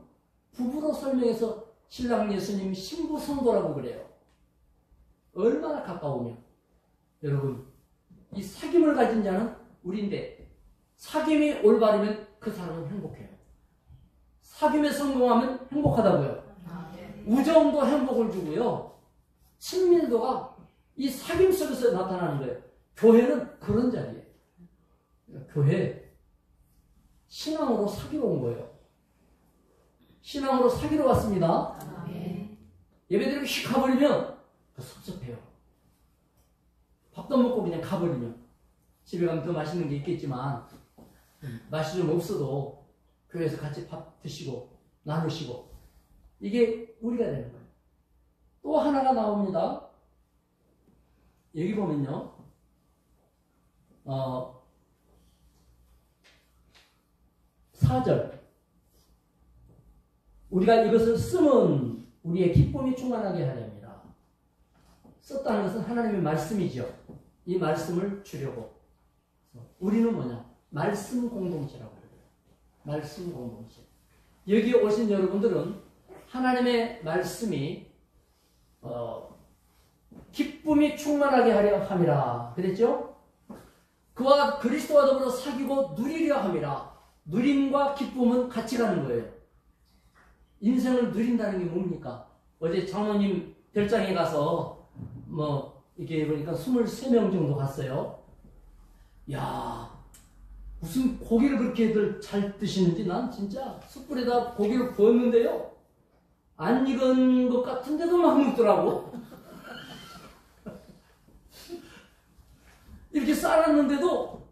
부부로 설명해서 신랑 예수님 신부 성도라고 그래요. 얼마나 가까우면 여러분 이 사귐을 가진 자는 우리인데 사귐이 올바르면 그 사람은 행복해요. 사귐에 성공하면 행복하다고요. 우정도 행복을 주고요. 친밀도가 이 사귐 속에서 나타나는 거예요. 교회는 그런 자리예요. 교회 신앙으로 사귀러 온 거예요. 신앙으로 사귀러 왔습니다. 예배드리고 휙 가버리면 섭섭해요. 밥도 먹고 그냥 가버리면 집에 가면 더 맛있는 게 있겠지만 맛이 좀 없어도 교회에서 같이 밥 드시고 나누시고 이게 우리가 되는 거예요. 또 하나가 나옵니다. 여기 보면요. 4절 우리가 이것을 쓰면 우리의 기쁨이 충만하게 하렵니다. 썼다는 것은 하나님의 말씀이죠. 이 말씀을 주려고 우리는 뭐냐? 말씀 공동체라고 해요. 말씀 공동체. 여기 오신 여러분들은 하나님의 말씀이 기쁨이 충만하게 하려 함이라 그랬죠? 그와 그리스도와 더불어 사귀고 누리려 함이라. 누림과 기쁨은 같이 가는 거예요. 인생을 누린다는 게 뭡니까? 어제 장모님 별장에 가서 이렇게 보니까 23명 정도 갔어요. 야, 무슨 고기를 그렇게들 잘 드시는지 난 진짜 숯불에다 고기를 구웠는데요. 안 익은 것 같은데도 막 먹더라고. 이렇게 쌀았는데도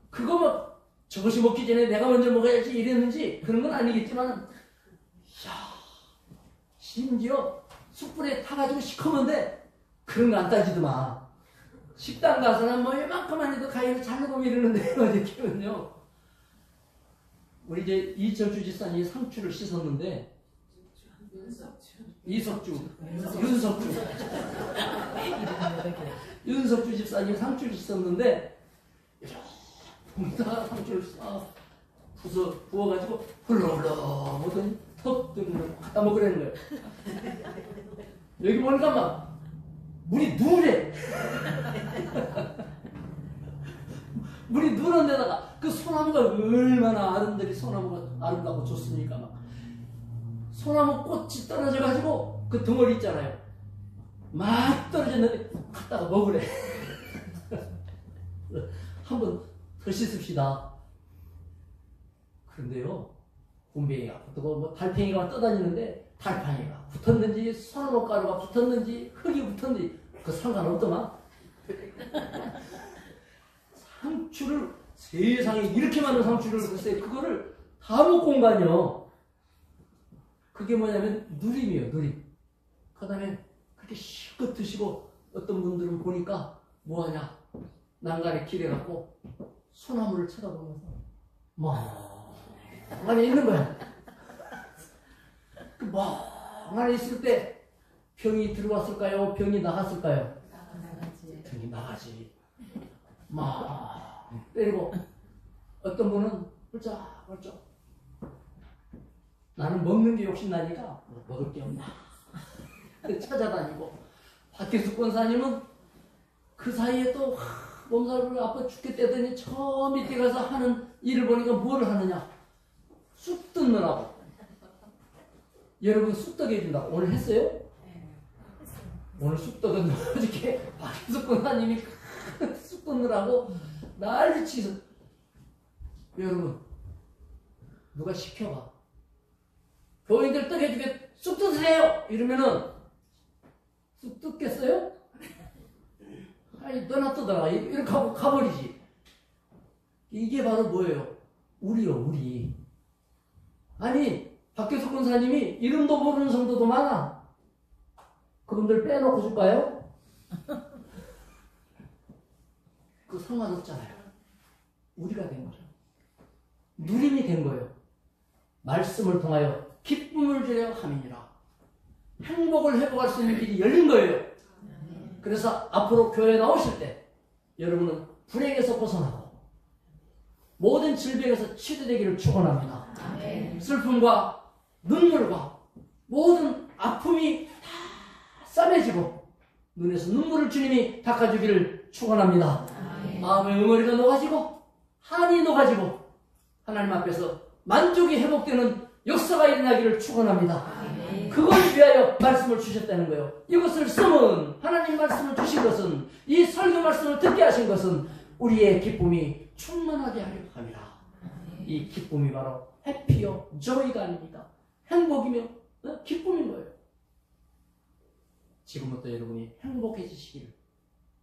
그거 막 저것이 먹기 전에 내가 먼저 먹어야지 이랬는지 그런 건 아니겠지만 이야, 심지어 숯불에 타가지고 시커먼데 그런 거 안 따지더만. 식당 가서는 뭐 이만큼만 해도 가위로 자르고 이러는데 어저께는요. 우리 이제 이철주 집사님이 상추를 씻었는데 윤석주 집사님이 상추를 씻었는데 다 상추를 싹 부어가지고 흘러흘러 뭐든 턱 들고 갖다 먹으라는 거예요. 여기 보니까 막 물이 누래. 물이 누런 데다가 그 소나무가 얼마나 소나무가 아름답고 좋습니까? 막 소나무 꽃이 떨어져가지고 그 덩어리 있잖아요. 막 떨어졌는데 갖다가 먹으래. 한번 더 씻읍시다. 그런데요, 곰뱅이가 붙고 뭐 달팽이가 떠다니는데 달팽이가 붙었는지 소나무 가루가 붙었는지 흙이 붙었는지 그 상관없더만. 상추를 세상에 이렇게 많은 상추를 글쎄 그거를 다 먹고 온 거 아니에요. 그게 뭐냐면 누림이에요. 누림. 그 다음에 그렇게 실컷 드시고 어떤 분들은 보니까 뭐하냐 난간에 기대갖고 소나무를 쳐다보면서 멍하니 있는 거야. 그 멍하니 있을 때 병이 들어왔을까요? 병이 나갔을까요? 병이 나가지. 막 때리고 어떤 분은 훌쩍훌쩍 나는 먹는 게 욕심나니까 먹을 게 없나 찾아다니고 박혜숙 권사님은 그 사이에 또 몸살을 아파 죽겠다더니 저 밑에 가서 하는 일을 보니까 뭘 하느냐 쑥 뜯느라고. 여러분 쑥떡 해준다고 오늘 했어요? 오늘 쑥떡은 어저께 박혜숙 권사님이 쑥 뜯느라고 난리치서 여러분 누가 시켜봐. 교인들 떡 해주게 쑥 뜯으세요 이러면은 쑥 뜯겠어요? 아니 너나 뜯어라 이렇게 하고 가버리지. 이게 바로 뭐예요? 우리요 우리. 아니 박교숙 권사님이 이름도 모르는 성도도 많아. 그분들 빼놓고 줄까요? 그 상관없잖아요. 우리가 된 거죠. 누림이 된 거예요. 말씀을 통하여 기쁨을 주려 함이니라. 행복을 회복할 수 있는 길이 열린 거예요. 그래서 앞으로 교회에 나오실 때 여러분은 불행에서 벗어나고 모든 질병에서 치료되기를 축원합니다. 슬픔과 눈물과 모든 아픔이 다 싸매지고 눈에서 눈물을 주님이 닦아주기를 축원합니다. 마음의 응어리가 녹아지고 한이 녹아지고 하나님 앞에서 만족이 회복되는 역사가 일어나기를 축원합니다. 그걸 위하여 말씀을 주셨다는 거예요. 이것을 쓰면 하나님 말씀을 주신 것은 이 설교 말씀을 듣게 하신 것은 우리의 기쁨이 충만하게 하려 합니다. 이 기쁨이 바로 해피요 조이가 아닙니까? 행복이며 기쁨인 거예요. 지금부터 여러분이 행복해지시기를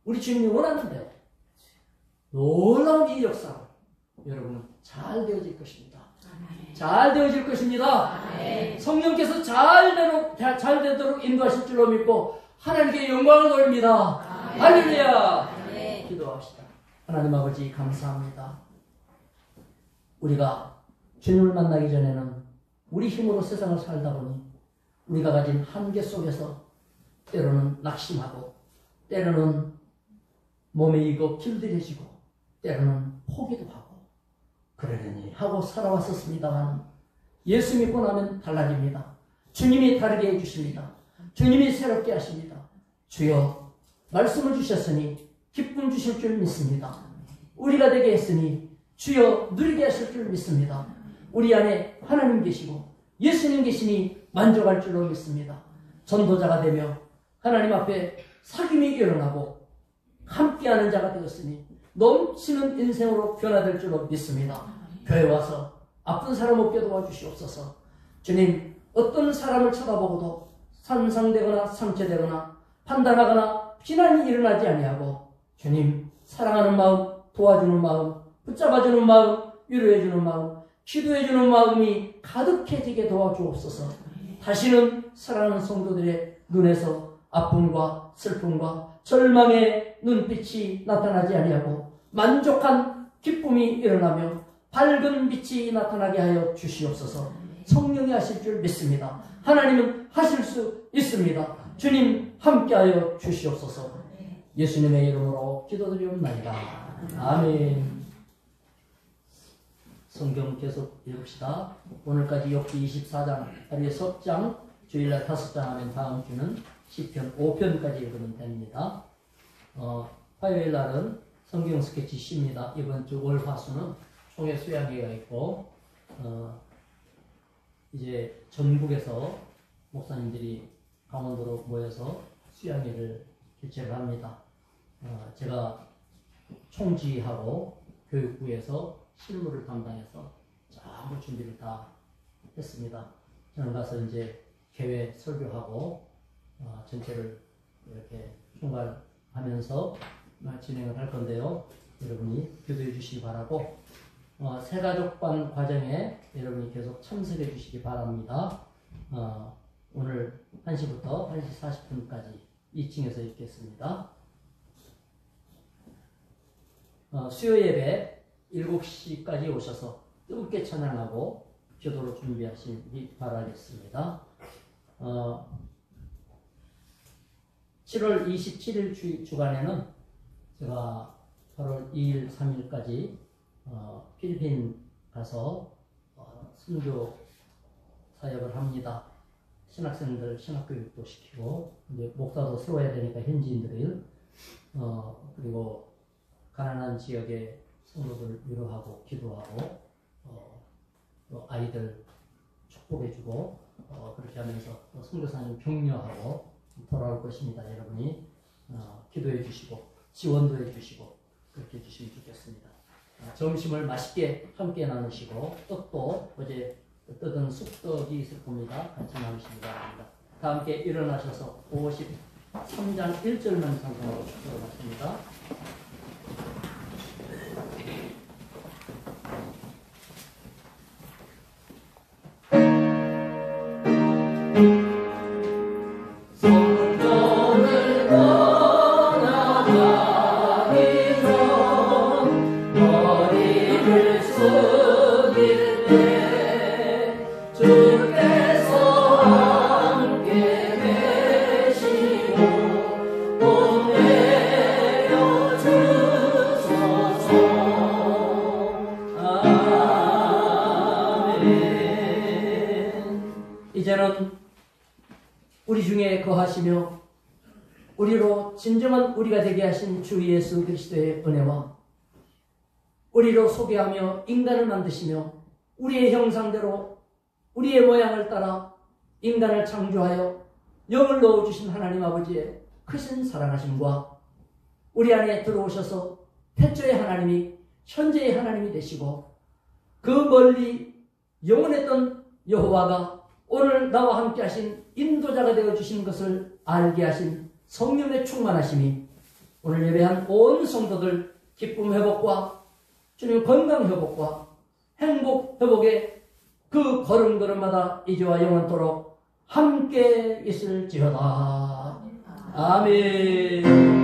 우리 주님이 원하는데요. 놀라운 이 역사로 여러분은 잘 되어질 것입니다. 잘 되어질 것입니다. 성령께서 잘 되도록 인도하실 줄로 믿고 하나님께 영광을 돌립니다. 할렐루야. 기도합시다. 하나님 아버지 감사합니다. 우리가 주님을 만나기 전에는 우리 힘으로 세상을 살다 보니 우리가 가진 한계 속에서 때로는 낙심하고 때로는 몸에 익어 길들여지고 때로는 포기도 하고 그러려니 하고 살아왔었습니다만 예수 믿고 나면 달라집니다. 주님이 다르게 해주십니다. 주님이 새롭게 하십니다. 주여 말씀을 주셨으니 기쁨 주실 줄 믿습니다. 우리가 되게 했으니 주여 누리게 하실 줄 믿습니다. 우리 안에 하나님 계시고 예수님 계시니 만족할 줄로 믿습니다. 전도자가 되며 하나님 앞에 사귐이 일어나고 함께하는 자가 되었으니 넘치는 인생으로 변화될 줄로 믿습니다. 교회 와서 아픈 사람 없게 도와주시옵소서. 주님 어떤 사람을 쳐다보고도 산상되거나 상처되거나 판단하거나 비난이 일어나지 아니하고 주님 사랑하는 마음, 도와주는 마음, 붙잡아주는 마음, 위로해주는 마음, 기도해주는 마음이 가득해지게 도와주옵소서. 다시는 사랑하는 성도들의 눈에서 아픔과 슬픔과 절망의 눈빛이 나타나지 아니하고 만족한 기쁨이 일어나며 밝은 빛이 나타나게 하여 주시옵소서. 성령이 하실 줄 믿습니다. 하나님은 하실 수 있습니다. 주님 함께하여 주시옵소서. 예수님의 이름으로 기도드리옵나이다. 아멘. 성경 계속 읽읍시다. 오늘까지 욥기 24장, 하루에 석 장, 주일날 5장 하면 다음 주는 시편 5편까지 읽으면 됩니다. 화요일 날은 성경 스케치 C입니다. 이번 주 월, 화, 수는 총회 수양회가 있고 이제 전국에서 목사님들이 강원도로 모여서 수양회를 개최를 합니다. 제가 총지하고 교육부에서 실무를 담당해서 전부 준비를 다 했습니다. 저는 가서 이제 개회 설교하고 전체를 이렇게 총괄하면서 진행을 할 건데요. 여러분이 기도해 주시기 바라고, 새가족반 과정에 여러분이 계속 참석해 주시기 바랍니다. 오늘 1시부터 1시 40분까지 2층에서 있겠습니다. 수요 예배 7시까지 오셔서 뜨겁게 찬양하고 기도로 준비하시기 바라겠습니다. 7월 27일 주간에는 제가 8월 2일, 3일까지 필리핀 가서 선교 사역을 합니다. 신학생들 신학교육도 시키고, 이제 목사도 세워야 되니까 현지인들을, 그리고 가난한 지역의 성도들 위로하고 기도하고, 또 아이들 축복해주고, 그렇게 하면서 선교사님 격려하고 돌아올 것입니다. 여러분이 기도해 주시고 지원도 해 주시고 그렇게 해주시면 좋겠습니다. 점심을 맛있게 함께 나누시고, 떡도 어제 뜯은 쑥떡이 있을 겁니다. 같이 나누시기 바랍니다. 다 함께 일어나셔서 53장 1절만 상상하고 들어갔습니다. 이제는 우리 중에 거하시며 우리로 진정한 우리가 되게 하신 주 예수 그리스도의 은혜와 우리로 소개하며 인간을 만드시며 우리의 형상대로 우리의 모양을 따라 인간을 창조하여 영을 넣어주신 하나님 아버지의 크신 사랑하심과 우리 안에 들어오셔서 태초의 하나님이 현재의 하나님이 되시고, 그 멀리 영원했던 여호와가 오늘 나와 함께 하신 인도자가 되어주신 것을 알게 하신 성령의 충만하심이 오늘 예배한 온 성도들 기쁨 회복과 주님 건강 회복과 행복 회복의 그 걸음걸음마다 이제와 영원토록 함께 있을지어다. 아멘.